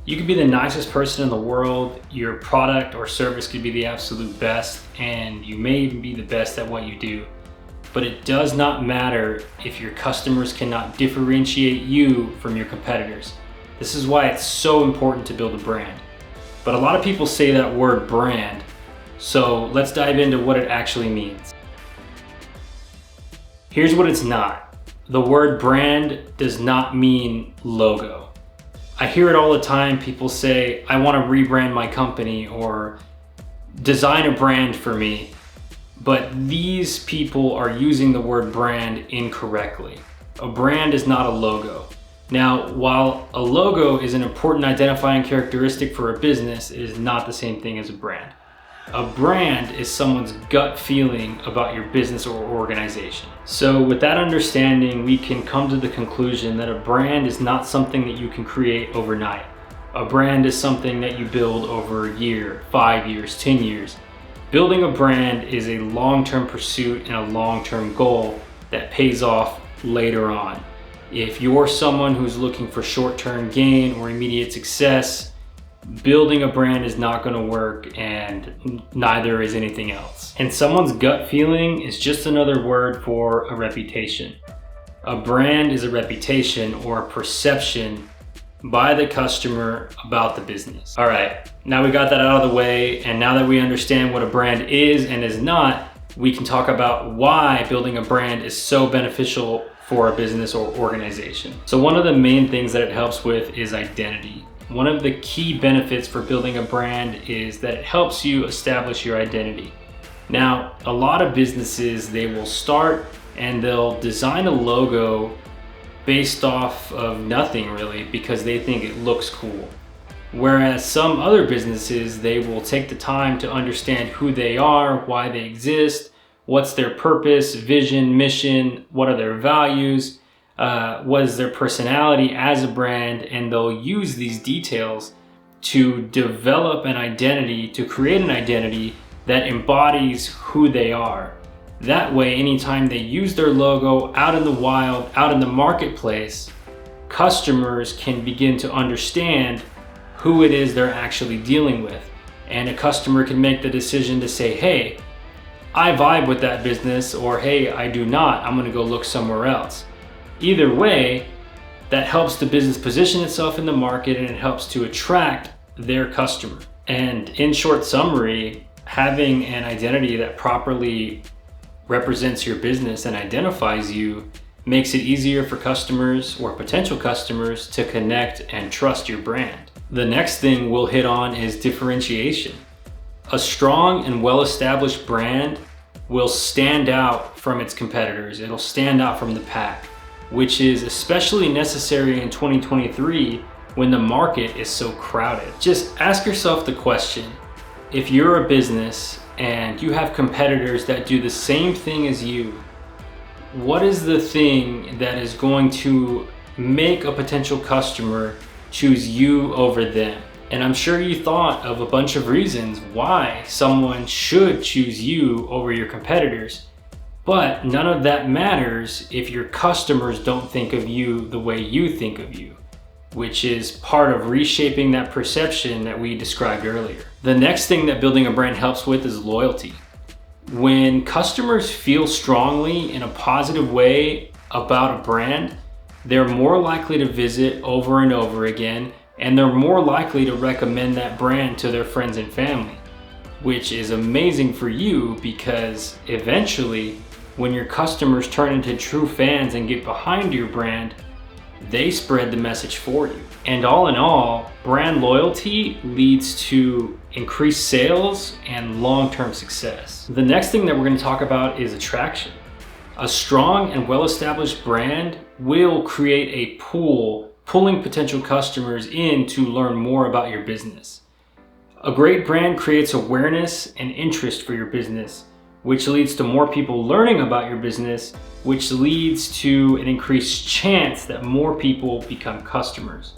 You could be the nicest person in the world, your product or service could be the absolute best, and you may even be the best at what you do. But it does not matter if your customers cannot differentiate you from your competitors. This is why it's so important to build a brand. But a lot of people say that word brand, so let's dive into what it actually means. Here's what it's not. The word brand does not mean logo. I hear it all the time. People say, I want to rebrand my company or design a brand for me. But these people are using the word brand incorrectly. A brand is not a logo. Now, while a logo is an important identifying characteristic for a business, it is not the same thing as a brand. A brand is someone's gut feeling about your business or organization. So with that understanding, we can come to the conclusion that a brand is not something that you can create overnight. A brand is something that you build over a year, 5 years, 10 years. Building a brand is a long-term pursuit and a long-term goal that pays off later on. If you're someone who's looking for short-term gain or immediate success, building a brand is not going to work, and neither is anything else. And someone's gut feeling is just another word for a reputation. A brand is a reputation or a perception by the customer about the business. All right, now we got that out of the way, and now that we understand what a brand is and is not, we can talk about why building a brand is so beneficial for a business or organization. So one of the main things that it helps with is identity. One of the key benefits for building a brand is that it helps you establish your identity. Now, a lot of businesses, they will start and they'll design a logo based off of nothing really because they think it looks cool. Whereas some other businesses, they will take the time to understand who they are, why they exist, what's their purpose, vision, mission, what are their values, what is their personality as a brand, and they'll use these details to develop an identity, to create an identity that embodies who they are. That way, anytime they use their logo out in the wild, out in the marketplace, customers can begin to understand who it is they're actually dealing with. And a customer can make the decision to say, hey, I vibe with that business, or hey, I do not, I'm gonna go look somewhere else. Either way, that helps the business position itself in the market, and it helps to attract their customer. And in short summary, having an identity that properly represents your business and identifies you makes it easier for customers or potential customers to connect and trust your brand. The next thing we'll hit on is differentiation. A strong and well-established brand will stand out from its competitors. It'll stand out from the pack, which is especially necessary in 2023 when the market is so crowded. Just ask yourself the question, if you're a business and you have competitors that do the same thing as you, what is the thing that is going to make a potential customer choose you over them? And I'm sure you thought of a bunch of reasons why someone should choose you over your competitors. But none of that matters if your customers don't think of you the way you think of you, which is part of reshaping that perception that we described earlier. The next thing that building a brand helps with is loyalty. When customers feel strongly in a positive way about a brand, they're more likely to visit over and over again, and they're more likely to recommend that brand to their friends and family, which is amazing for you because eventually, when your customers turn into true fans and get behind your brand, they spread the message for you. And all in all, brand loyalty leads to increased sales and long-term success. The next thing that we're going to talk about is attraction. A strong and well-established brand will create a pool, pulling potential customers in to learn more about your business. A great brand creates awareness and interest for your business, which leads to more people learning about your business, which leads to an increased chance that more people become customers,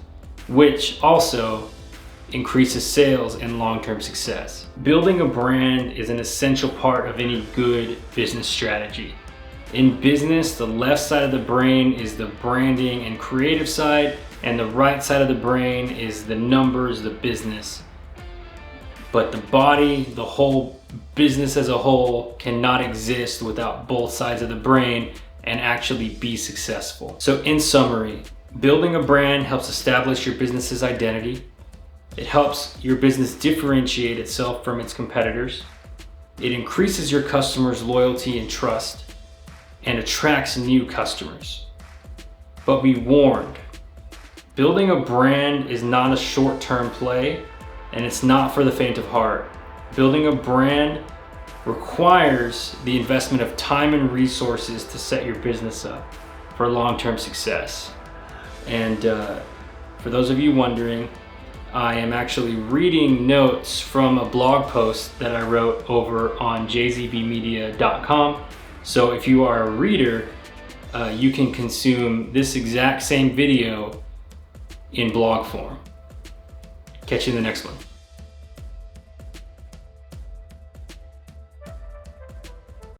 which also increases sales and long-term success. Building a brand is an essential part of any good business strategy. In business, the left side of the brain is the branding and creative side, and the right side of the brain is the numbers, the business. But the body, the whole business as a whole, cannot exist without both sides of the brain and actually be successful. So in summary, building a brand helps establish your business's identity. It helps your business differentiate itself from its competitors. It increases your customers' loyalty and trust and attracts new customers. But be warned, building a brand is not a short-term play, and it's not for the faint of heart. Building a brand requires the investment of time and resources to set your business up for long-term success. And for those of you wondering, I am actually reading notes from a blog post that I wrote over on jzbmedia.com. So if you are a reader, you can consume this exact same video in blog form. Catch you in the next one.